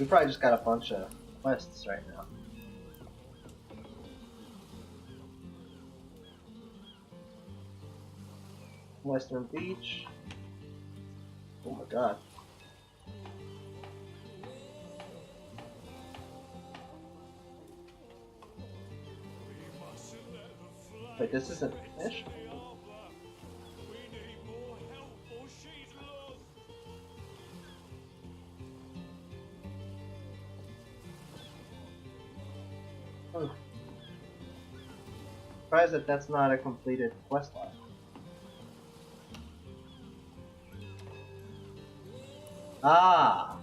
We probably just got a bunch of quests right now. Western Beach. Oh my god. Wait, this isn't fish? Hmm. Surprised that that's not a completed quest line. Ah!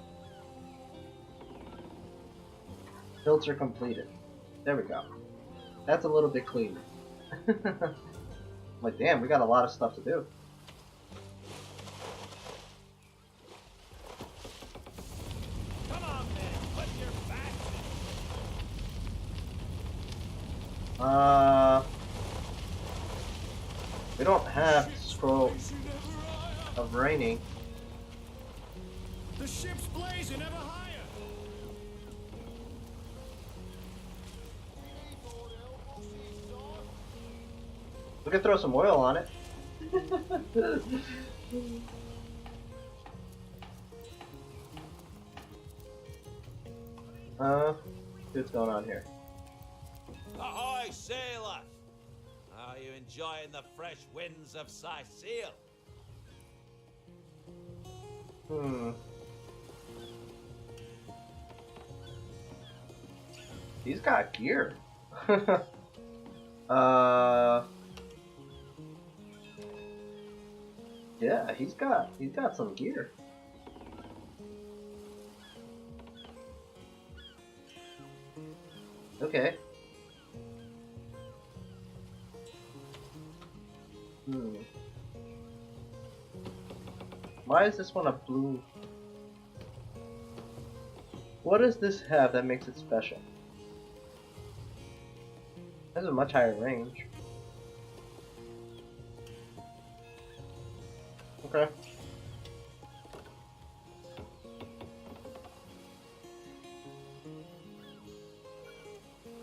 Filter completed. There we go. That's a little bit cleaner. Like, damn, we got a lot of stuff to do. Come on, man, put your back. We don't have scroll of raining. The ship's blazing ever higher. We could throw some oil on it. What's going on here? Ahoy, sailor! Are you enjoying the fresh winds of Sicile? He's got gear. Yeah, he's got some gear. Okay. Why is this one a blue? What does this have that makes it special? It has a much higher range. Okay.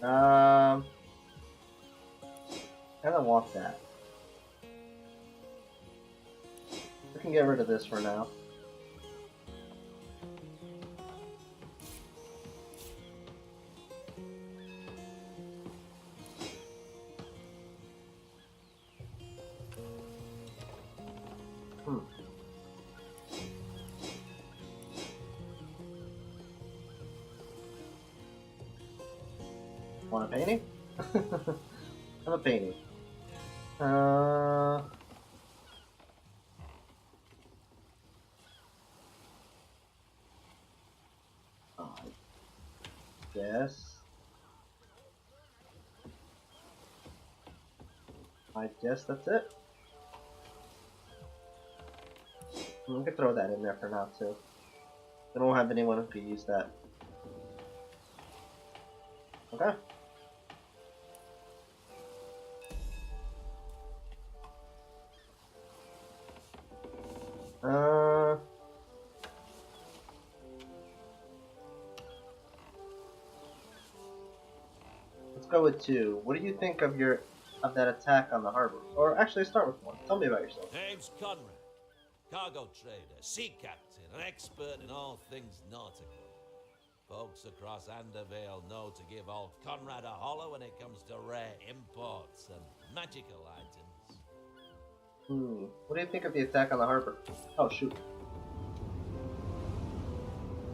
I don't want that. We can get rid of this for now. Want a painting? I'm a painting. I guess that's it. We can throw that in there for now too. I don't have anyone who could use that. Okay. Let's go with 2. What do you think of that attack on the harbor? Or actually, start with 1. Tell me about yourself. Name's Conrad. Cargo trader, sea captain, an expert in all things nautical. Folks across Andervale know to give old Conrad a holler when it comes to rare imports and magical items. What do you think of the attack on the harbor? Oh, shoot.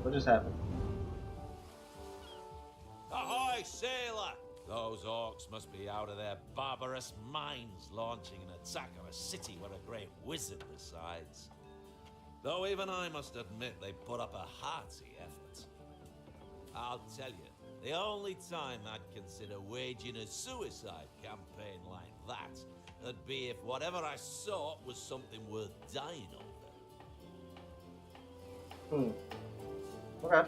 What just happened? Ahoy, sailor! Those orcs must be out of their barbarous minds launching an attack on a city where a great wizard resides. Though even I must admit they put up a hearty effort. I'll tell you, the only time I'd consider waging a suicide campaign like that would be if whatever I sought was something worth dying over. Okay.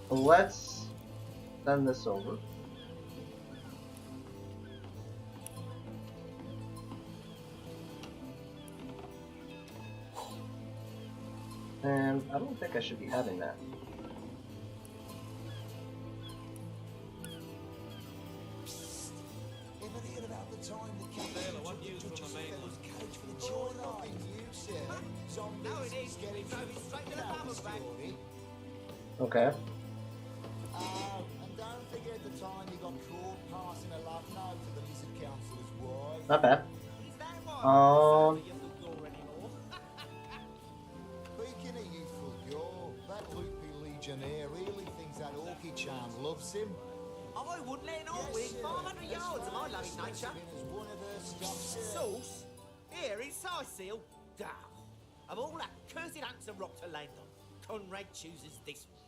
Let's Send this over. And I don't think I should be having that. Ever hear about the time the king Sailor, what took the news from Duchess the of mainland? Feather's cage for the joyride? Nothing new, sir. Zombies, No, it is. scary He drove it straight to the that farmer's back. story. Okay. And don't forget the time he got caught passing a love note to the lizard councillor's wife. Not bad. Is that why Um, you don't gore anymore? Speaking of youthful gore, that loopy legionnaire really thinks that Orky charm loves him. I wouldn't let it all within 500 yards of my loving nature. As one of her stuff, sir. Sauce? Here, it's size seal. Damn. Of all that cursed hunks of rock to land on, Conrad chooses this one.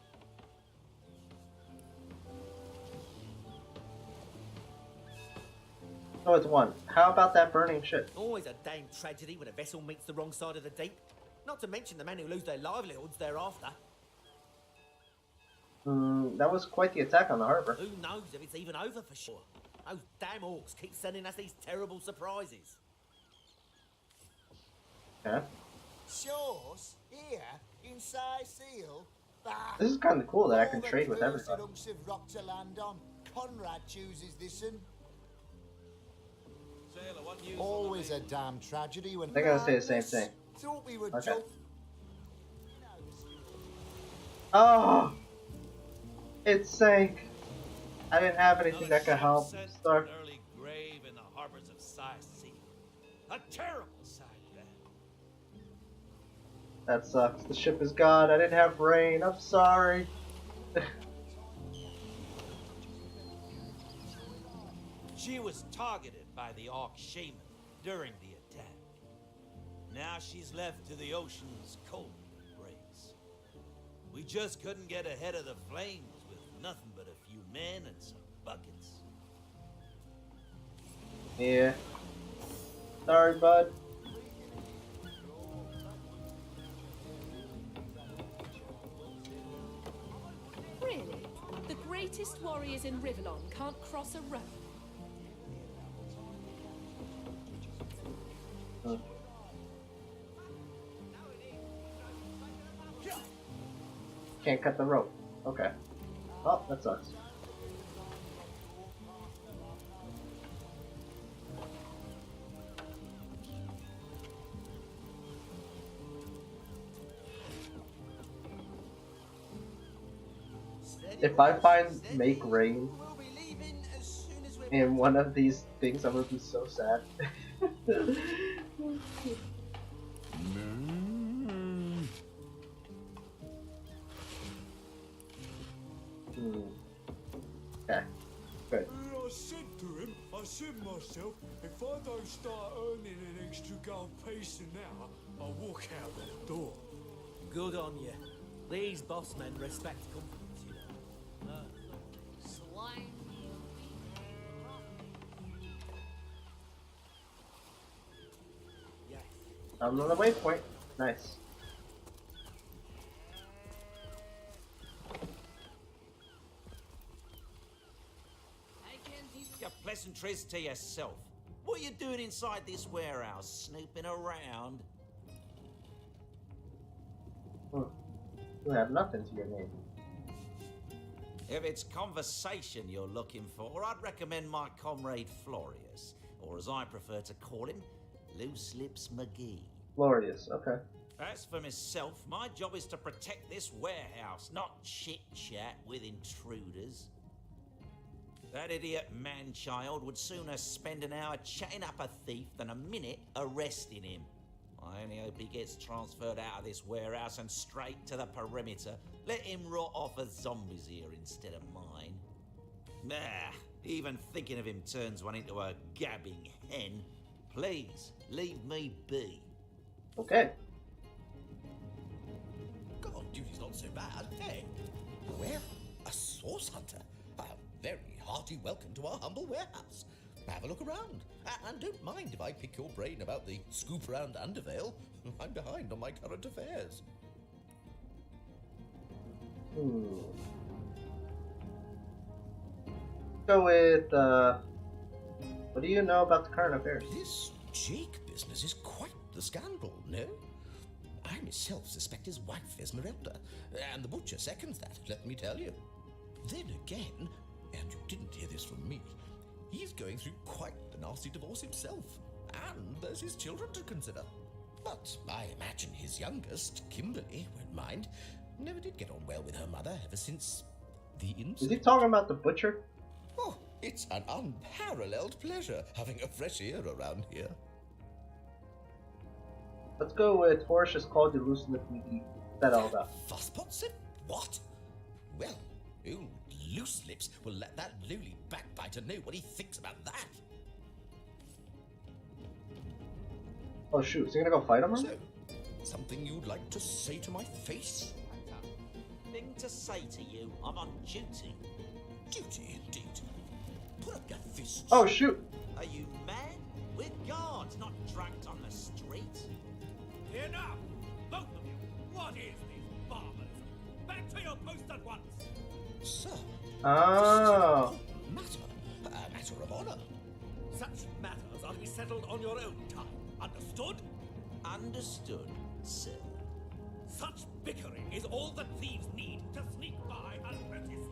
Oh, it's one. How about that burning ship? Always a damn tragedy when a vessel meets the wrong side of the deep. Not to mention the men who lose their livelihoods thereafter. That was quite the attack on the harbor. Who knows if it's even over for sure? Those damn orcs keep sending us these terrible surprises. Okay. Shores, here, inside seal. Ah, This is kind of cool that I can all trade with the cursed everybody. hunks of rock to land on. Conrad chooses this one. Sailor, what news? Always a damn tragedy when They're gonna say the same thing. Thought we were Okay. joking. Oh! It sank. I didn't have anything that could help. Sent to Start. an early grave in the harbors of Sea. A terrible sight, that. That sucks. The ship is gone. I didn't have rain. I'm sorry. She was targeted by the Orc shaman during the attack. Now she's left to the ocean's cold embrace. We just couldn't get ahead of the flames with nothing but a few men and some buckets. Yeah. Sorry, bud. Really? The greatest warriors in Rivellon can't cross a road? Can't cut the rope. Okay. Oh, that sucks. If I find make rain We'll be leaving as soon as we're in one of these things, I'm gonna be so sad. Okay. Good. I said to him, I said myself, if I don't start earning an extra gold piece an hour, I'll walk out that door. good on you. These boss men respect confidence, you know. Yes. I'm on the waypoint. Nice. Your pleasantries to yourself. What are you doing inside this warehouse, snooping around? You have nothing to your name. If it's conversation you're looking for, I'd recommend my comrade Florius, or as I prefer to call him, Loose Lips McGee. Glorious. Okay. As for myself, my job is to protect this warehouse, not chit-chat with intruders. That idiot man-child would sooner spend an hour chatting up a thief than a minute arresting him. I only hope he gets transferred out of this warehouse and straight to the perimeter. Let him rot off as zombies here instead of mine. Nah, even thinking of him turns one into a gabbing hen. Please, leave me be. Okay. God, duty's not so bad, eh? Well, a source hunter. A very hearty welcome to our humble warehouse. Have a look around. And don't mind if I pick your brain about the scoop around Undervale. I'm behind on my current affairs. Go with, what do you know about the current affairs? This Jake business is quite the scandal, no? I myself suspect his wife Esmeralda, and the butcher seconds that, let me tell you. Then again, and you didn't hear this from me, he's going through quite the nasty divorce himself, and there's his children to consider. But I imagine his youngest, Kimberly, won't mind. Never did get on well with her mother ever since the incident. Is he talking about the butcher? Oh, it's an unparalleled pleasure having a fresh ear around here. Let's go with Horatius called you loose lip meaty. That all about. Fusspot said what? Well, old loose lips will let that lowly backbiter know what he thinks about that. Oh shoot, is he gonna go fight him? So, something you'd like to say to my face? Thing to say to you, I'm on duty. Duty indeed. Put up your fists. Oh shoot! Are you mad? We're guards, not drunks on the street. Enough! Both of you! What is this barbarism? Back to your post at once! Sir, Oh. this is a matter of honor. Such matters are to be settled on your own time. Understood? Understood, sir. Such bickering is all that thieves need to sneak by unnoticed.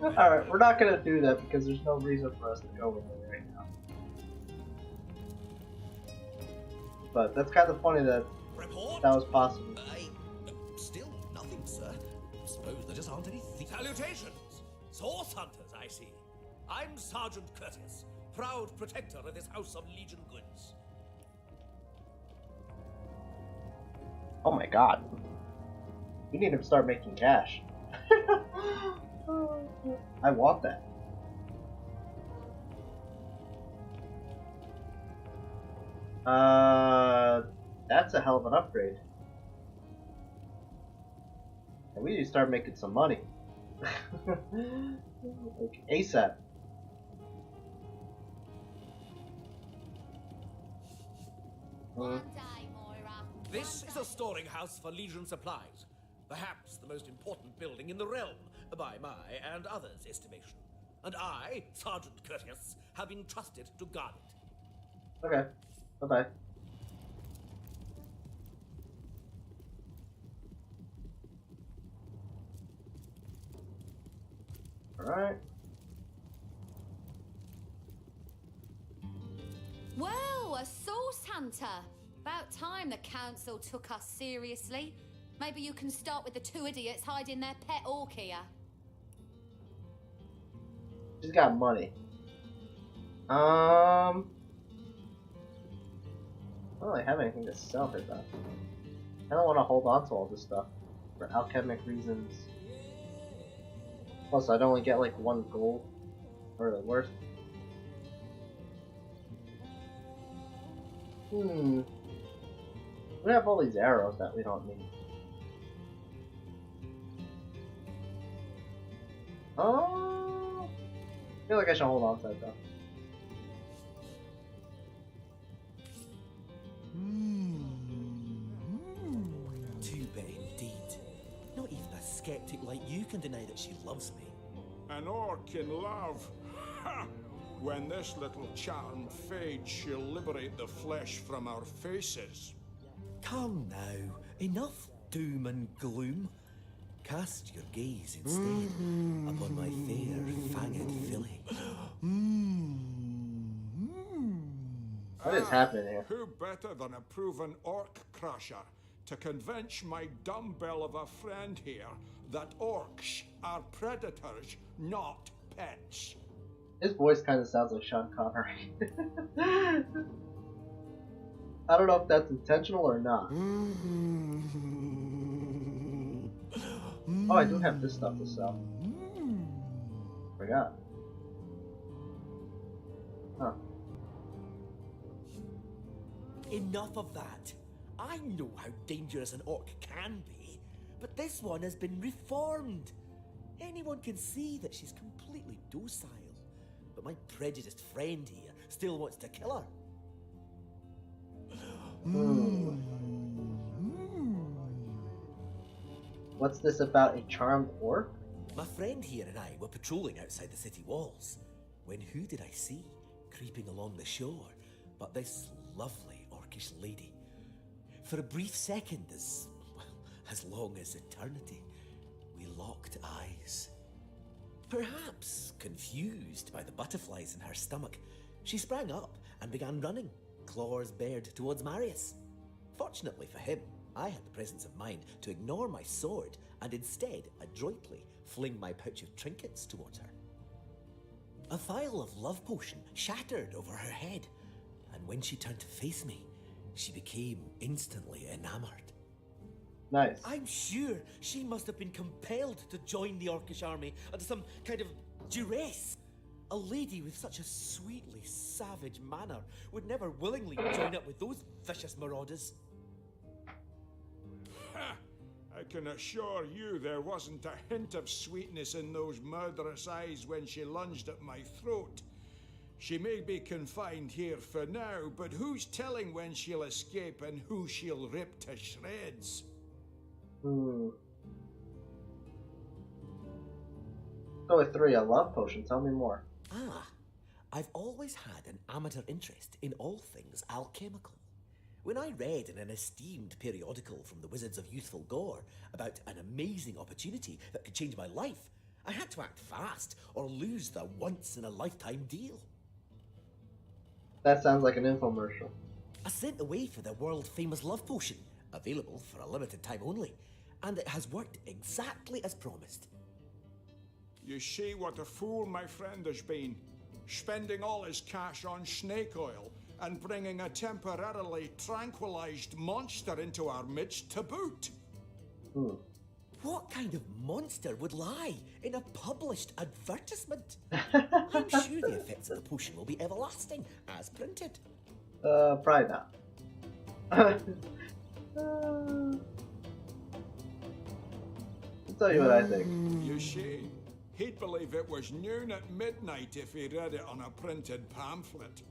Alright, we're not gonna do that because there's no reason for us to go with it right now. But that's kind of funny that Report? that was possible. Still nothing, sir. Suppose there just aren't any thieves. Salutations! Source hunters, I see. I'm Sergeant Curtis, proud protector of this house of Legion goods. Oh my god. We need to start making cash. I want that. That's a hell of an upgrade. And we need to start making some money. Like ASAP. This is a storing house for Legion supplies. Perhaps the most important building in the realm, by my and others' estimation. And I, Sergeant Curtis, have been trusted to guard it. Okay. Bye-bye. Alright. Well, a source hunter. About time the council took us seriously. Maybe you can start with the two idiots hiding their pet orc here. She's got money. I don't really have anything to sell her though. I don't want to hold on to all this stuff for alchemic reasons. Plus, I'd only get like 1 gold or the worst. We have all these arrows that we don't need. Oh, I feel like I should hold on to that though. Too bad indeed. Not even a skeptic like you can deny that she loves me. An orc in love? Ha! When this little charm fades, she'll liberate the flesh from our faces. Come now, enough doom and gloom. Cast your gaze instead upon my fair, fanged filly. What is happening here? Who better than a proven orc crusher to convince my dumbbell of a friend here that orcs are predators, not pets? His voice kind of sounds like Sean Connery. I don't know if that's intentional or not. Oh, I do have this stuff to sell. Forgot. Huh. Enough of that. I know how dangerous an orc can be, but this one has been reformed. Anyone can see that she's completely docile, but my prejudiced friend here still wants to kill her. What's this about a charmed orc? My friend here and I were patrolling outside the city walls, when who did I see creeping along the shore but this lovely orcish lady? For a brief second, as long as eternity, we locked eyes. Perhaps confused by the butterflies in her stomach, she sprang up and began running, claws bared towards Marius. Fortunately for him, I had the presence of mind to ignore my sword and instead adroitly fling my pouch of trinkets towards her. A vial of love potion shattered over her head, and when she turned to face me, she became instantly enamored. Nice. I'm sure she must have been compelled to join the Orcish army under some kind of duress. A lady with such a sweetly savage manner would never willingly join up with those vicious marauders. Ha! I can assure you there wasn't a hint of sweetness in those murderous eyes when she lunged at my throat. She may be confined here for now, but who's telling when she'll escape and who she'll rip to shreds? Go with 3, a love potion. Tell me more. I've always had an amateur interest in all things alchemical. When I read in an esteemed periodical from the Wizards of Youthful Gore about an amazing opportunity that could change my life, I had to act fast or lose the once-in-a-lifetime deal. That sounds like an infomercial. I sent away for the world-famous love potion, available for a limited time only, and it has worked exactly as promised. You see what a fool my friend has been, spending all his cash on snake oil and bringing a temporarily tranquilized monster into our midst to boot. What kind of monster would lie in a published advertisement? I'm sure the effects of the potion will be everlasting, as printed. Probably not. I'll tell you what I think. You see, he'd believe it was noon at midnight if he read it on a printed pamphlet.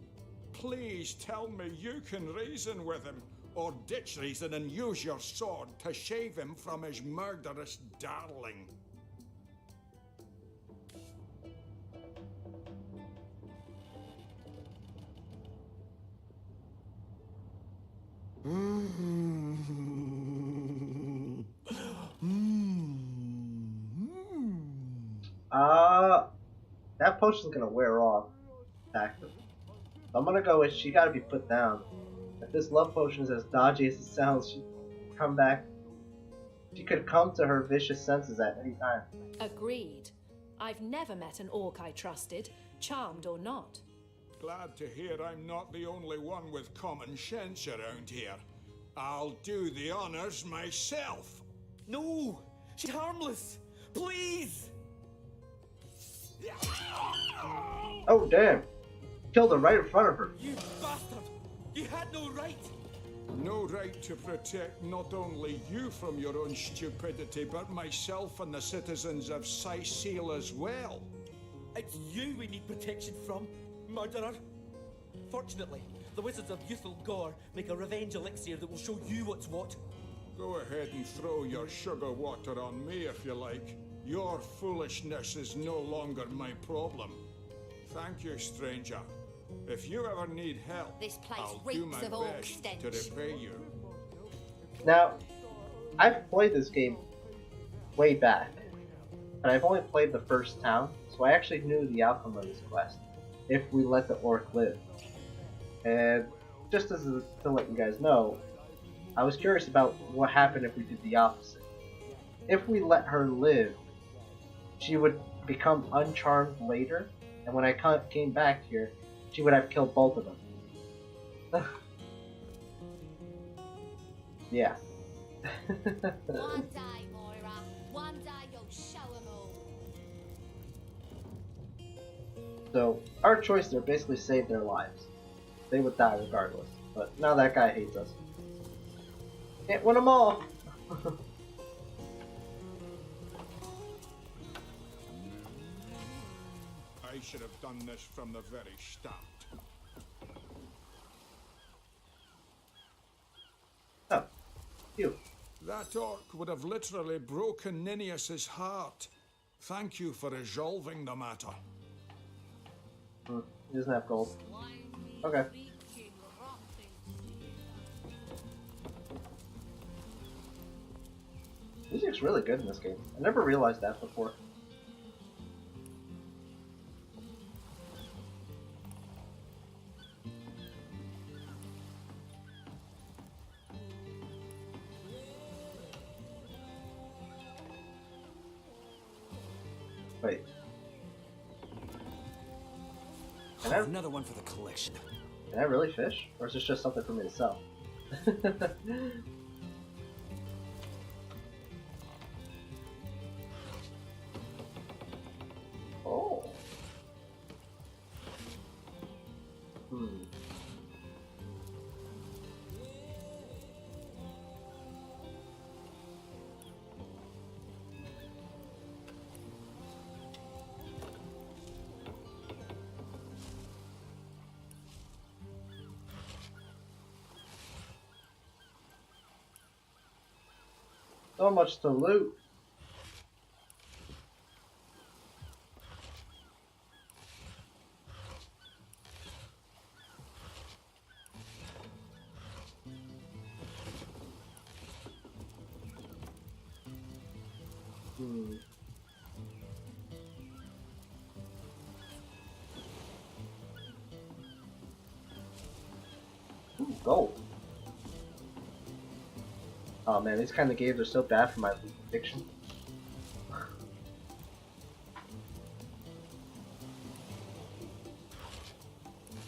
Please tell me you can reason with him, or ditch reason and use your sword to shave him from his murderous darling. That potion's gonna wear off. Active. I'm gonna go with she gotta be put down. If this love potion is as dodgy as it sounds, she could come to her vicious senses at any time. Agreed. I've never met an orc I trusted, charmed or not. Glad to hear I'm not the only one with common sense around here. I'll do the honors myself. No! She's harmless! Please! Oh damn! Killed her right in front of her. You bastard! You had no right! No right to protect not only you from your own stupidity, but myself and the citizens of Seal as well. It's you we need protection from, murderer. Fortunately, the Wizards of Youthful Gore make a revenge elixir that will show you what's what. Go ahead and throw your sugar water on me if you like. Your foolishness is no longer my problem. Thank you, stranger. If you ever need help, This place I'll do reeks my of orc best stench. to repay you. Now, I've played this game way back, and I've only played the first town, so I actually knew the outcome of this quest, if we let the orc live. And just to let you guys know, I was curious about what happened if we did the opposite. If we let her live, she would become uncharmed later, and when I came back here, she would have killed both of them. Yeah. One day, Moira. One day you'll show 'em all. So, our choice there basically saved their lives. They would die regardless. But now that guy hates us. Can't win them all! I should have done this from the very start. Oh. You. That orc would have literally broken Ninius's heart. Thank you for resolving the matter. He doesn't have gold. Okay. Music's really good in this game. I never realized that before. Wait. Another one for the collection. Can I really fish? Or is this just something for me to sell? Oh. So much to loot. Ooh, gold. Oh man, these kind of games are so bad for my loot addiction.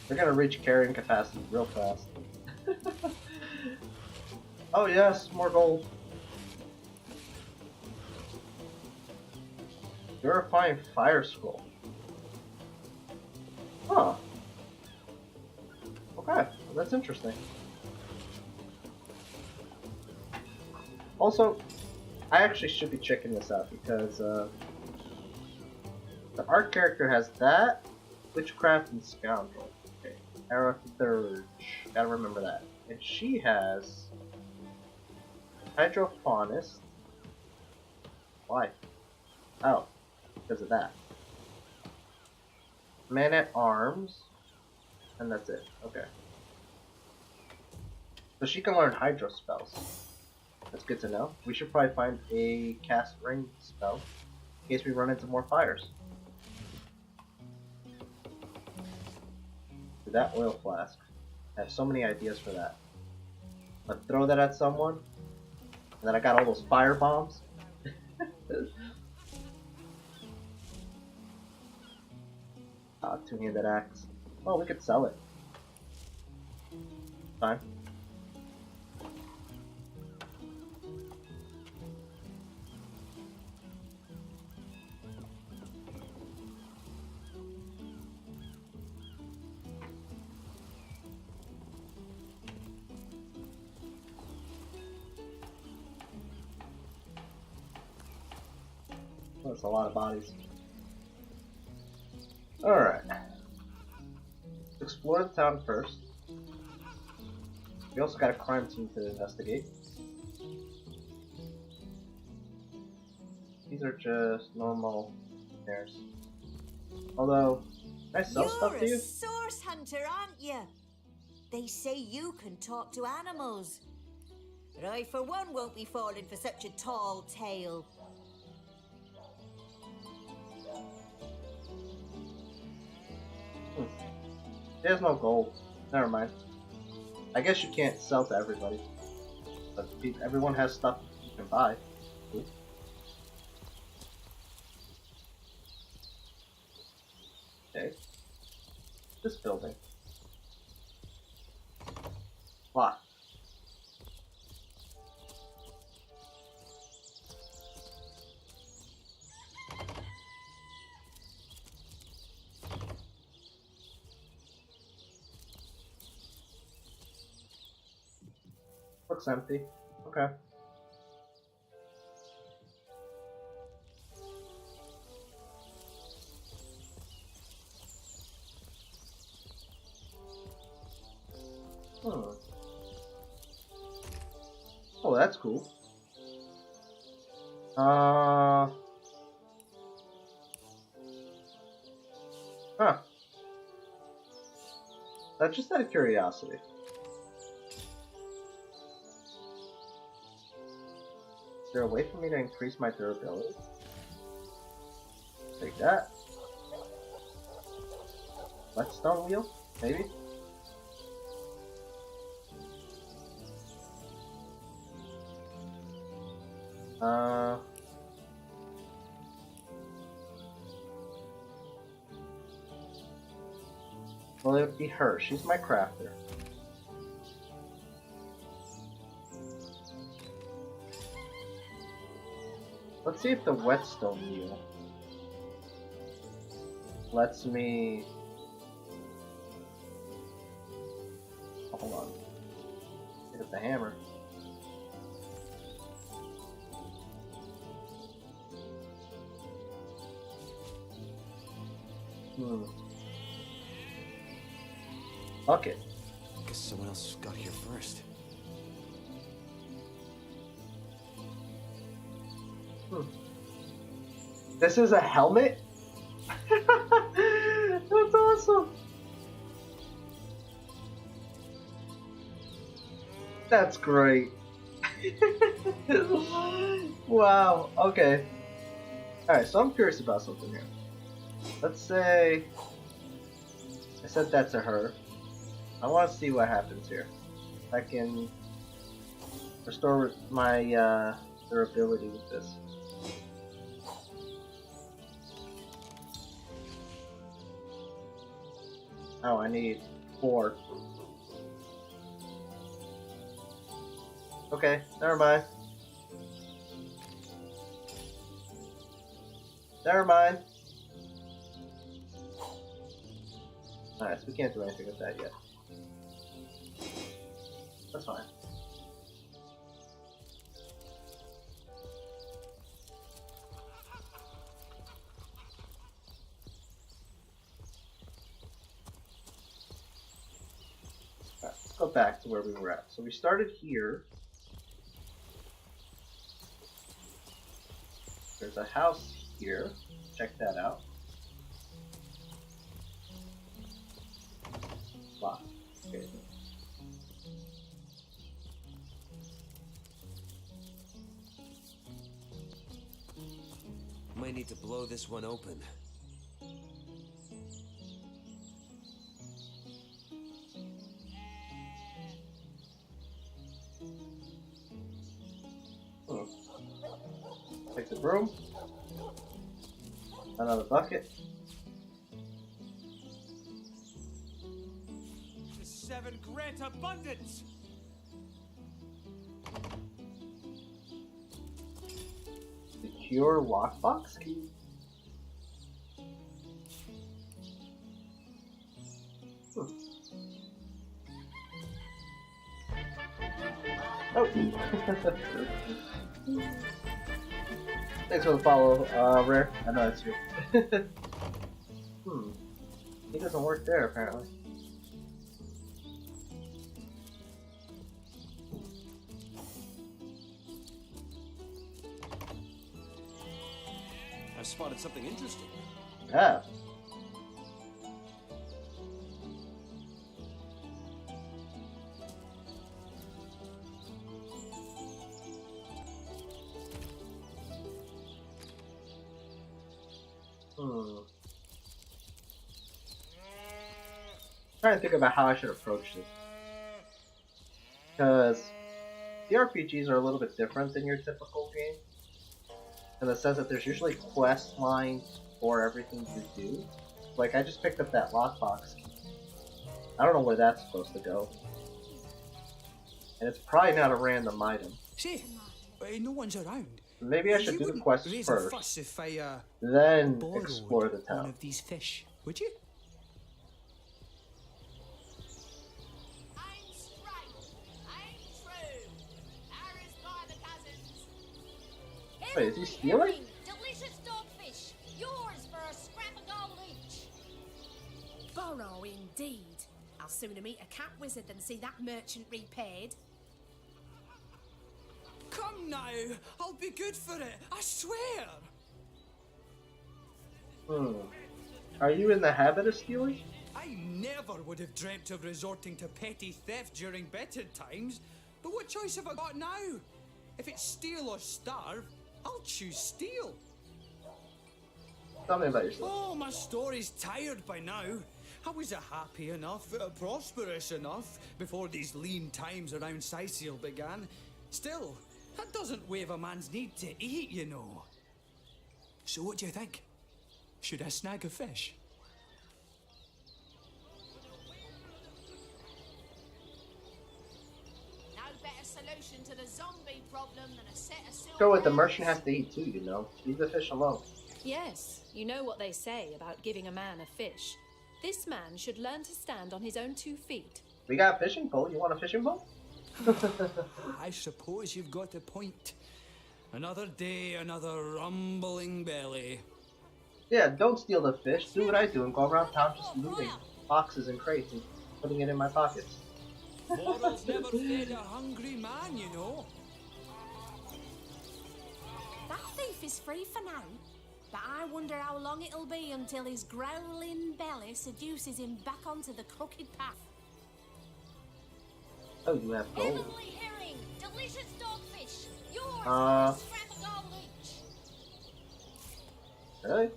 They're gonna reach carrying capacity real fast. Oh yes, more gold. Purifying fire scroll. Huh. Okay, well, that's interesting. Also, I actually should be checking this out because the art character has that, Witchcraft and Scoundrel. Okay, Arathurge, gotta remember that. And she has Hydrophonist. Why? Oh, because of that. Man at Arms, and that's it. Okay. So she can learn Hydro spells. That's good to know. We should probably find a cast ring spell in case we run into more fires. That oil flask. I have so many ideas for that. Let's throw that at someone, and then I got all those fire bombs. Two-handed axe. Oh, we could sell it. Fine. That's a lot of bodies. Alright. Explore the town first. We also got a crime scene to investigate. These are just normal snares. Although, can I sell stuff to you? You're a source hunter, aren't you? They say you can talk to animals. But I, for one, won't be falling for such a tall tale. There's no gold. Never mind. I guess you can't sell to everybody. But everyone has stuff you can buy. Oops. Okay. This building. Locked. Looks empty. Okay. Oh, that's cool. Huh. That's just out of curiosity. Is there a way for me to increase my durability? Take that. Whetstone wheel? Maybe? Well, it would be her. She's my crafter. Let's see if the whetstone wheel lets me... Oh, hold on. Pick up the hammer. Bucket. Guess someone else got here first. This is a helmet? That's awesome. That's great. Wow, okay. Alright, so I'm curious about something here. Let's say I said that to her. I want to see what happens here. If I can restore my durability with this. Oh, I need 4. Okay, never mind. Never mind. Alright, so we can't do anything with that yet. That's fine. Alright, let's go back to where we were at. So we started here. There's a house here. Check that out. Locked. Okay. Might need to blow this one open. Take the broom. Another bucket. The 7 great abundance. Secure lockbox key? Oh. Thanks for the follow, Rare. I know it's you. He doesn't work there, apparently. I've spotted something interesting. Yeah. Trying to think about how I should approach this. Because the RPGs are a little bit different than your typical game. In the sense that there's usually quest lines for everything you do. Like, I just picked up that lockbox key. I don't know where that's supposed to go. And it's probably not a random item. Say, no one's around. Maybe I should do the quest raise first, a fuss if I, then borrowed explore the one town. of these fish, would you? I'm straight. I'm true. Harris by the cousins. Wait, is he stealing? Delicious dogfish. Yours for a scrap of gold each. Borrow indeed. I'll sooner meet a cat wizard than see that merchant repaid. Come now, I'll be good for it, I swear. Are you in the habit of stealing? I never would have dreamt of resorting to petty theft during better times. But what choice have I got now? If it's steal or starve, I'll choose steal. Tell me about yourself. Oh, my story's tired by now. I was happy enough, prosperous enough, before these lean times around Sicil began. Still, that doesn't waive a man's need to eat, you know. So what do you think? Should I snag a fish? No better solution to the zombie problem than a set of silver Go with the arrows. merchant has to eat too, you know. Leave the fish alone. Yes, you know what they say about giving a man a fish. This man should learn to stand on his own 2 feet. We got a fishing pole. You want a fishing pole? I suppose you've got a point. Another day, another rumbling belly. Yeah, don't steal the fish. Do what I do and go around town just looting boxes and crates and putting it in my pockets. Morals never fed a hungry man, you know. That thief is free for now, but I wonder how long it'll be until his growling belly seduces him back onto the crooked path. Oh, you have gold. Heavenly herring, delicious dogfish. Yours Uh. for a scrap of gold each. Really?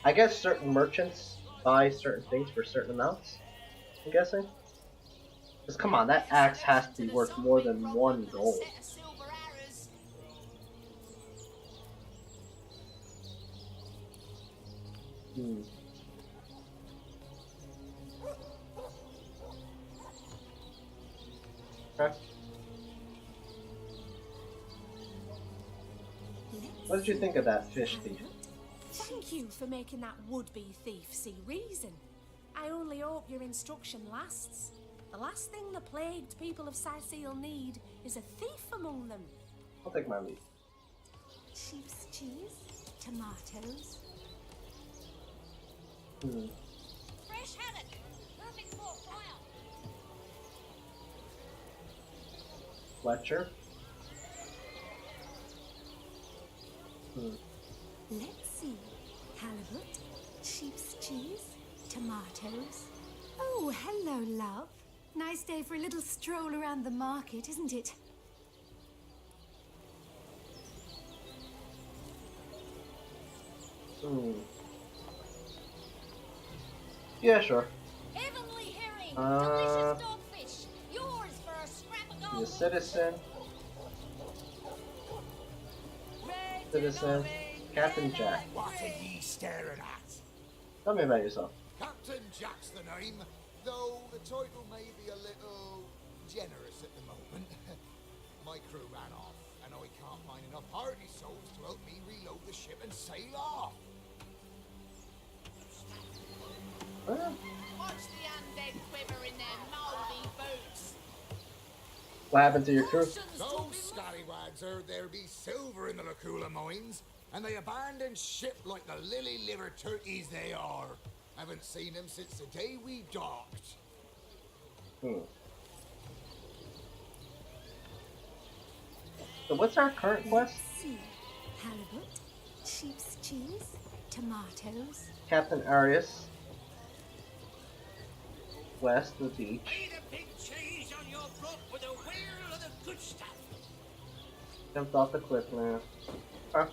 I guess certain merchants buy certain things for certain amounts. I'm guessing. Because come on, that axe has to be worth more than 1 gold. Set of silver arrows. Hmm. Okay. What did you think of that fish thief? Thank you for making that would-be thief see reason. I only hope your instruction lasts. The last thing the plagued people of Sicil need is a thief among them. I'll take my leave. Sheep's cheese, tomatoes. Hmm. Fresh haddock. Perfect for a fire. Fletcher. Hmm. Let's see. Halibut, sheep's cheese, tomatoes. Oh, hello, love. Nice day for a little stroll around the market, isn't it? Hmm. Yeah, sure. Heavenly herring, delicious dogfish. Yours for a scrap of gold. He's a citizen. Citizen. Captain Jack. What are ye staring at? Tell me about yourself. Captain Jack's the name, though the title may be a little generous at the moment. My crew ran off, and I can't find enough hardy souls to help me reload the ship and sail off. Huh? Watch the undead quiver in their mouldy boots. What happened to your crew? Those scallywags heard there be silver in the Lacula mines, and they abandoned ship like the lily-liver turkeys they are. Haven't seen them since the day we docked. Hmm. So what's our current quest? See, halibut, sheep's cheese, tomatoes. Captain Arius. West of the beach. Lay the big cheese on your throat with a whale of the good stuff. Jumped off the cliff now. Huh?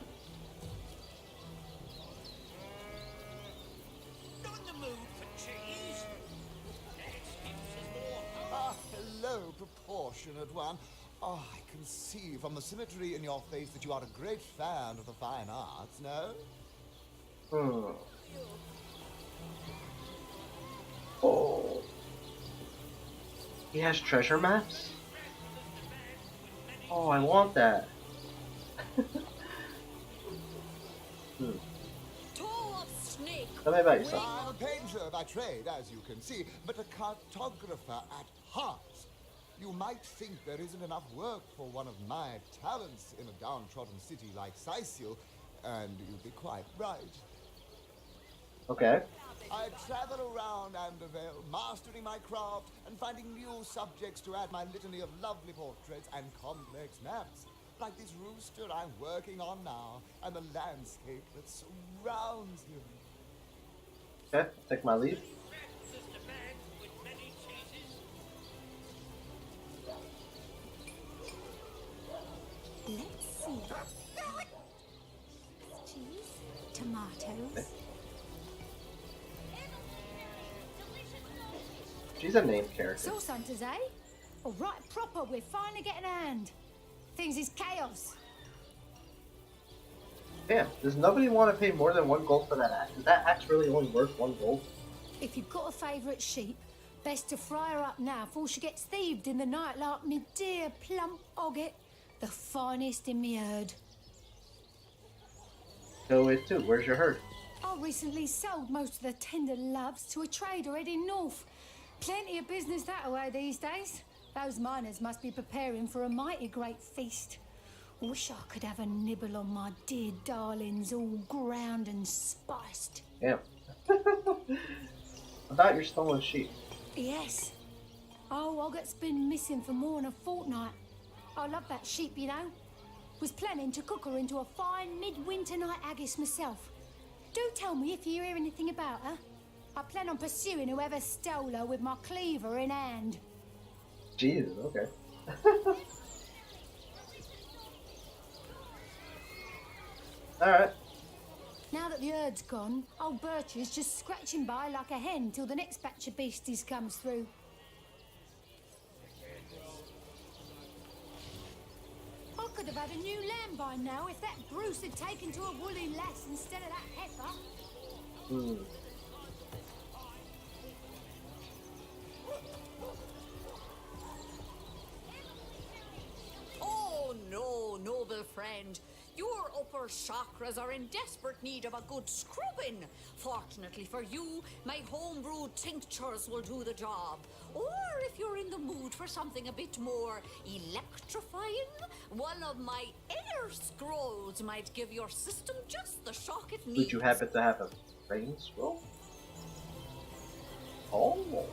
Not in the mood for cheese. Ah, hello, proportionate one. Oh, I can see from the symmetry in your face that you are a great fan of the fine arts, no? Hmm. Oh. He has treasure maps? Oh, I want that. Hmm. Tall snake. Tell me about yourself. I'm a painter by trade, as you can see, but a cartographer at heart. You might think there isn't enough work for one of my talents in a downtrodden city like Sicil, and you'd be quite right. Okay. I travel around Andervale, mastering my craft and finding new subjects to add my litany of lovely portraits and complex maps. like this rooster I'm working on now, and the landscape that surrounds him. Okay, take my leave. Let's see. Cheese, tomatoes. She's a named character. Sauce hunters, eh? All right, proper. We're finally getting a hand. Things is chaos. Damn, does nobody want to pay more than 1 gold for that axe? Is that axe really only worth 1 gold? If you've got a favourite sheep, best to fry her up now before she gets thieved in the night like me dear plump Ogget, the finest in me herd. Go with too. Where's your herd? I recently sold most of the tender loves to a trader heading north. Plenty of business that way these days. Those miners must be preparing for a mighty great feast. Wish I could have a nibble on my dear darlings, all ground and spiced. Damn. About your stolen sheep. Yes. Oh, Ogget's been missing for more than a fortnight. I love that sheep, you know. Was planning to cook her into a fine midwinter night haggis myself. Do tell me if you hear anything about her. I plan on pursuing whoever stole her with my cleaver in hand. Jesus, okay. Alright. Now that the herd's gone, old Birchie's just scratching by like a hen till the next batch of beasties comes through. I could have had a new lamb by now if that Bruce had taken to a woolly lass instead of that heifer. Hmm. Oh no, noble friend. Your upper chakras are in desperate need of a good scrubbing. Fortunately for you, my homebrewed tinctures will do the job. Or if you're in the mood for something a bit more electrifying, one of my air scrolls might give your system just the shock it needs. Would you happen to have a rain scroll? Oh.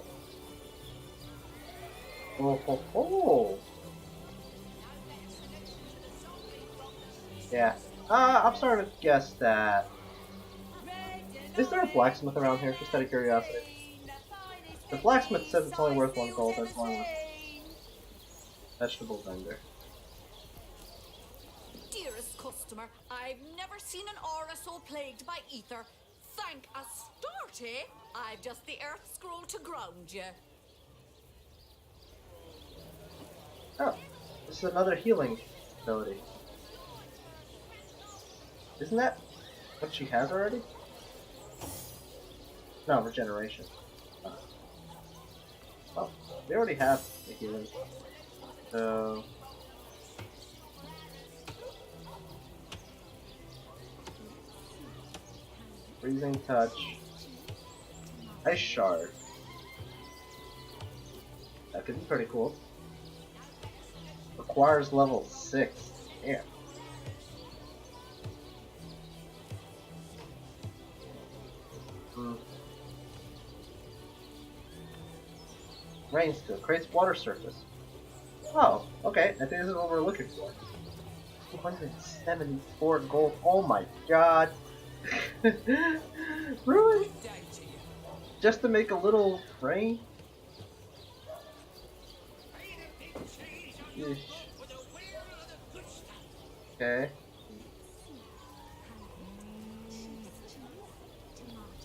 Oh, ho, ho. Yeah. I'm starting to guess that. Is there a blacksmith around here? Just out of curiosity. The blacksmith says it's only worth 1 gold. That's why I went. Vegetable vendor. Dearest customer, I've never seen an aura so plagued by ether. Thank Astarte, I've just the earth scroll to ground you. Oh, this is another healing ability. Isn't that what she has already? No, regeneration. Oh, they already have the healing. So... Freezing touch. Ice shard. That could be pretty cool. Requires level 6. Damn. Rain skill creates water surface. Oh, okay. I think this is what we're looking for. 274 gold. Oh my god. Really? Just to make a little rain? Yeesh. Okay.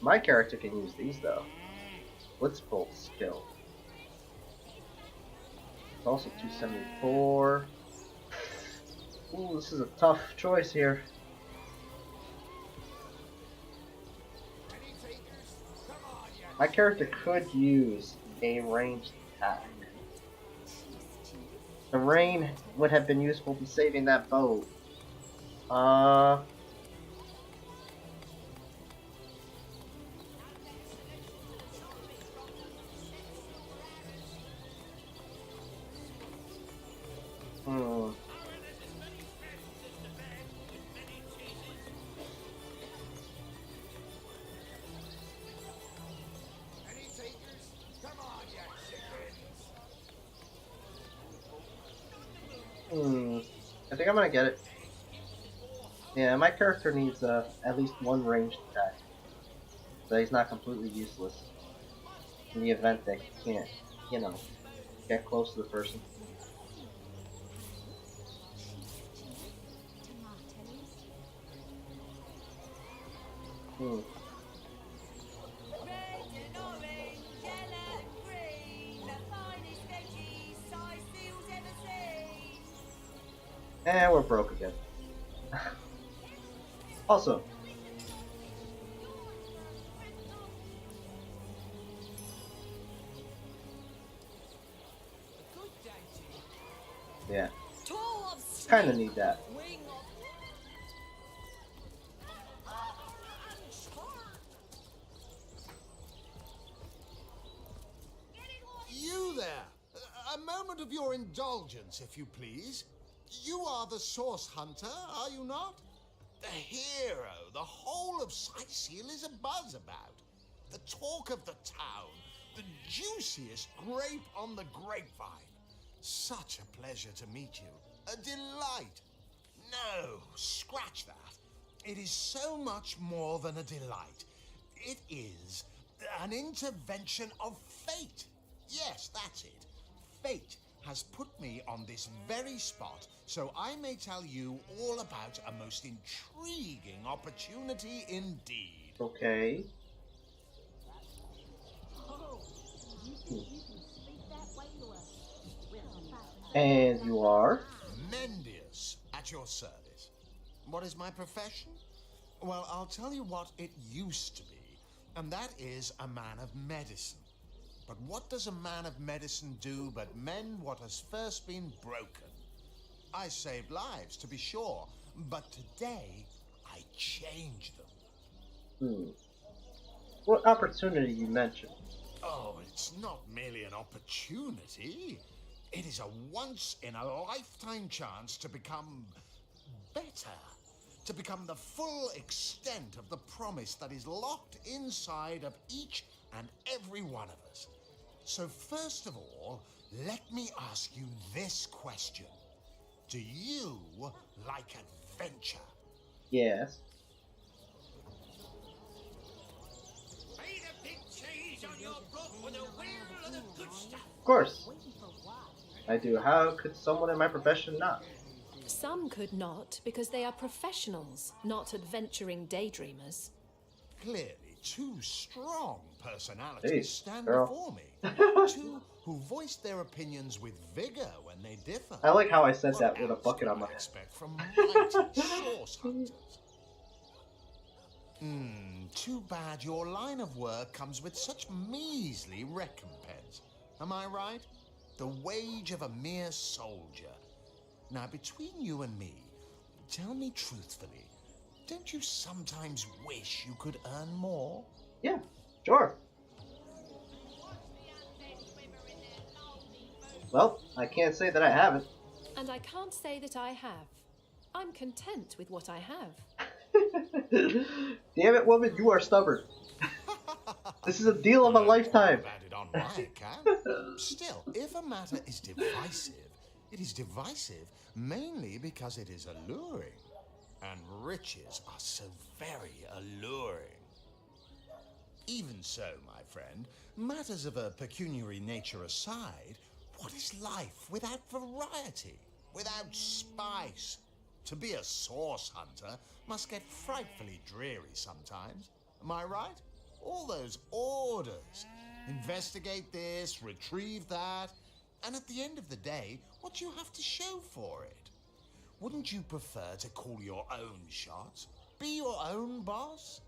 My character can use these though. Blitzbolt skill. It's also 274. Ooh, this is a tough choice here. My character could use a ranged attack. The rain would have been useful to saving that boat. I think I'm gonna get it. Yeah, my character needs at least one ranged attack, so he's not completely useless in the event that he can't, you know, get close to the person. Hmm. And we're broke again. Also, yeah, kind of need that. You there! A moment of your indulgence, if you please. You are the Source Hunter, are you not? The hero the whole of Sightseal is abuzz about. The talk of the town. The juiciest grape on the grapevine. Such a pleasure to meet you. A delight. No, scratch that. It is so much more than a delight. It is an intervention of fate. Yes, that's it. Fate has put me on this very spot so I may tell you all about a most intriguing opportunity indeed. Okay. And you are? Mendius, at your service. What is my profession? Well, I'll tell you what it used to be, and that is a man of medicine. But what does a man of medicine do but mend what has first been broken? I saved lives, to be sure, but today I change them. What opportunity you mentioned? Oh, it's not merely an opportunity. It is a once-in-a-lifetime chance to become better. To become the full extent of the promise that is locked inside of each and every one of us. So first of all, let me ask you this question. Do you like adventure? Yes. Of course. I do. How could someone in my profession not? Some could not, because they are professionals, not adventuring daydreamers. Clearly, two strong personalities stand girl. before me. Two who voice their opinions with vigor when they differ. I like how I said that with a bucket on my head. Expect from mighty source hunters. Too bad your line of work comes with such measly recompense. Am I right? The wage of a mere soldier. Now, between you and me, tell me truthfully, don't you sometimes wish you could earn more? Yeah, sure. Well, I can't say that I haven't. And I can't say that I have. I'm content with what I have. Damn it, woman, you are stubborn. This is a deal of a lifetime. On my account. Still, if a matter is divisive, it is divisive mainly because it is alluring. And riches are so very alluring. Even so, my friend, matters of a pecuniary nature aside, what is life without variety, without spice? To be a source hunter must get frightfully dreary sometimes. Am I right? All those orders. Investigate this, retrieve that. And at the end of the day, what do you have to show for it? Wouldn't you prefer to call your own shots? Be your own boss?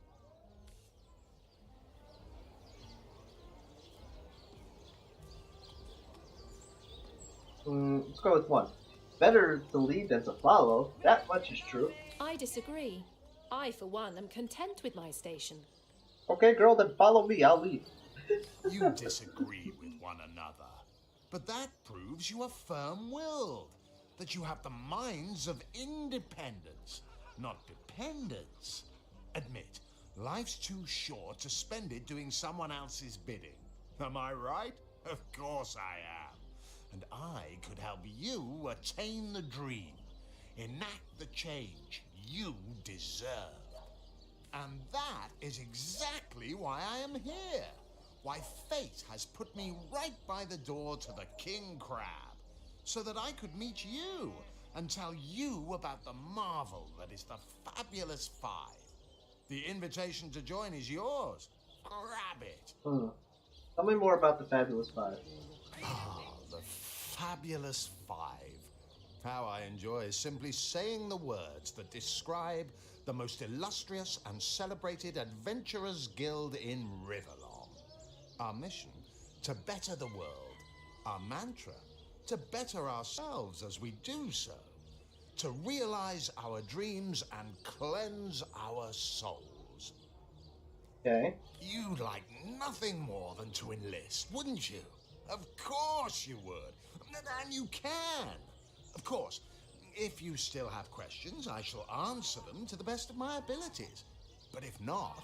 Let's go with one. Better to lead than to follow. That much is true. I disagree. I, for one, am content with my station. Okay, girl, then follow me. I'll lead. You disagree with one another. But that proves you are firm-willed. That you have the minds of independence, not dependence. Admit, life's too short to spend it doing someone else's bidding. Am I right? Of course I am. And I could help you attain the dream. enact the change you deserve. And that is exactly why I am here. Why fate has put me right by the door to the King Crab, so that I could meet you and tell you about the marvel that is the Fabulous Five. The invitation to join is yours. Grab it. Tell me more about the Fabulous Five. Ah, the Fabulous Five. How I enjoy simply saying the words that describe the most illustrious and celebrated adventurers' guild in Riverlong. Our mission, to better the world. Our mantra, to better ourselves as we do so. To realize our dreams and cleanse our souls. Okay. You'd like nothing more than to enlist, wouldn't you? Of course you would. And you can. Of course, if you still have questions, I shall answer them to the best of my abilities. But if not,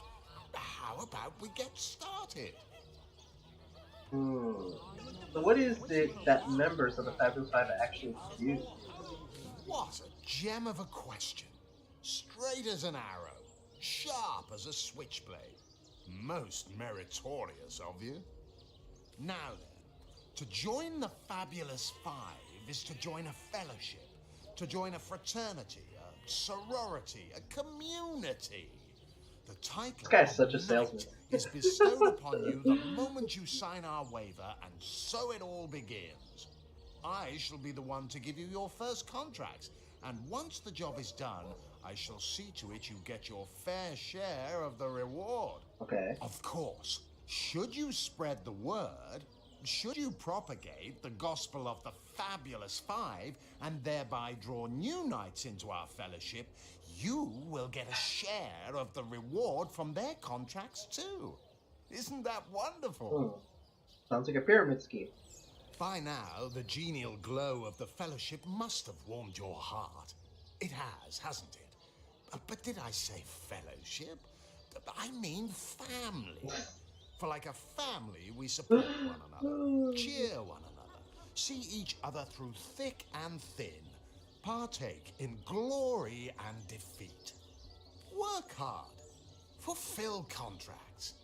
how about we get started? So what is it that members of the Fabulous Five actually do? What a gem of a question. Straight as an arrow, sharp as a switchblade. Most meritorious of you. Now then, to join the Fabulous Five is to join a fellowship, to join a fraternity, a sorority, a community. The title This guy's such a salesman. is bestowed upon you the moment you sign our waiver, and so it all begins. I shall be the one to give you your first contracts, and once the job is done, I shall see to it you get your fair share of the reward. Okay. Of course, should you spread the word, should you propagate the gospel of the Fabulous Five, and thereby draw new knights into our fellowship, you will get a share of the reward from their contracts too. Isn't that wonderful? Sounds like a pyramid scheme. By now, the genial glow of the fellowship must have warmed your heart. It has, hasn't it? But did I say fellowship? I mean family. For like a family, we support one another, cheer one another, see each other through thick and thin, partake in glory and defeat. Work hard, fulfill contracts,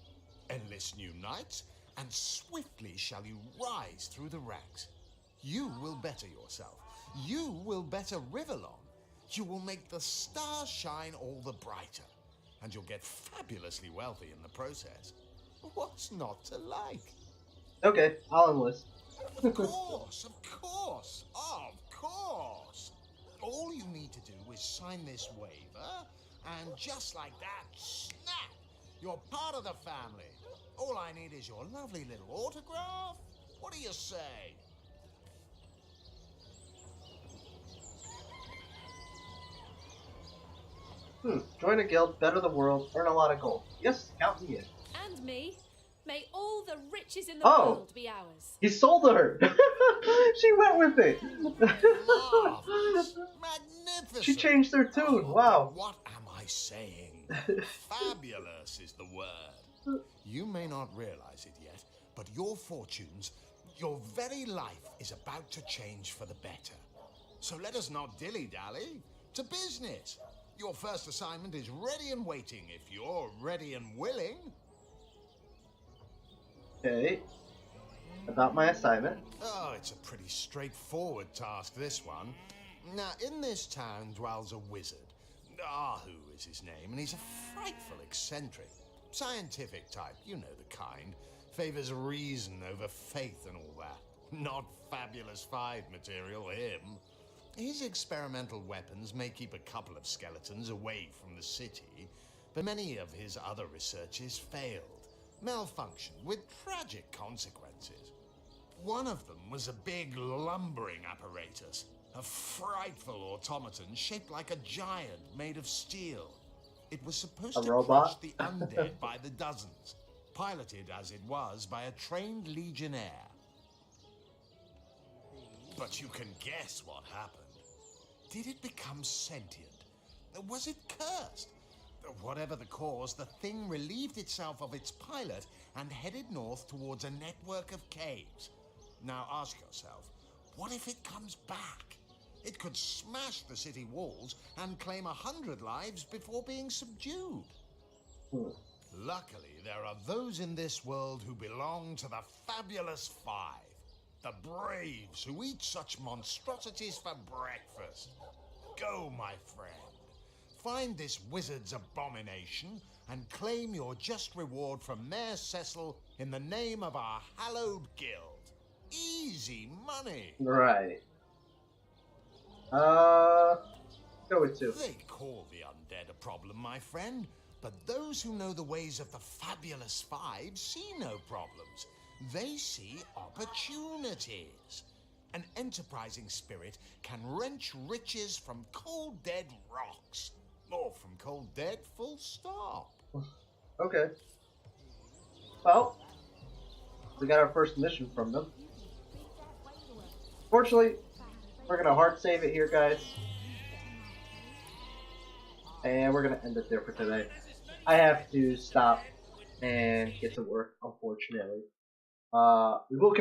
enlist new knights, and swiftly shall you rise through the ranks. You will better yourself. You will better Riverlong. You will make the stars shine all the brighter, and you'll get fabulously wealthy in the process. What's not to like? Okay, I'll enlist. Of course, of course, of course. All you need to do is sign this waiver, and just like that, snap! You're part of the family. All I need is your lovely little autograph. What do you say? Join a guild, better the world, earn a lot of gold. Yes, count me in. And me. May all the riches in the Oh. world be ours. He sold her! She went with it! Magnificent! She changed her tune, wow. What am I saying? Fabulous is the word. You may not realize it yet, but your fortunes, your very life is about to change for the better. So let us not dilly-dally. To business. Your first assignment is ready and waiting if you're ready and willing. Okay. About my assignment. Oh, it's a pretty straightforward task, this one. Now, in this town dwells a wizard. Ahu is his name, and he's a frightful eccentric. Scientific type, you know the kind. Favors reason over faith and all that. Not Fabulous Five material, him. His experimental weapons may keep a couple of skeletons away from the city, but many of his other researches failed. Malfunctioned with tragic consequences. One of them was a big lumbering apparatus. A frightful automaton shaped like a giant made of steel. It was supposed A to robot? crush the undead by the dozens, piloted as it was by a trained legionnaire. But you can guess what happened. Did it become sentient? Was it cursed? Whatever the cause, the thing relieved itself of its pilot and headed north towards a network of caves. Now ask yourself, what if it comes back? It could smash the city walls and claim 100 lives before being subdued. Luckily, there are those in this world who belong to the Fabulous Five. The braves who eat such monstrosities for breakfast. Go, my friend. Find this wizard's abomination and claim your just reward from Mayor Cecil in the name of our hallowed guild. Easy money. Right. Go with 2. They call the undead a problem, my friend, but those who know the ways of the Fabulous Five see no problems. They see opportunities. An enterprising spirit can wrench riches from cold dead rocks. Or from cold dead, full stop. Okay. Well, we got our first mission from them. Fortunately, we're going to hard save it here, guys. And we're going to end it there for today. I have to stop and get to work, unfortunately. We will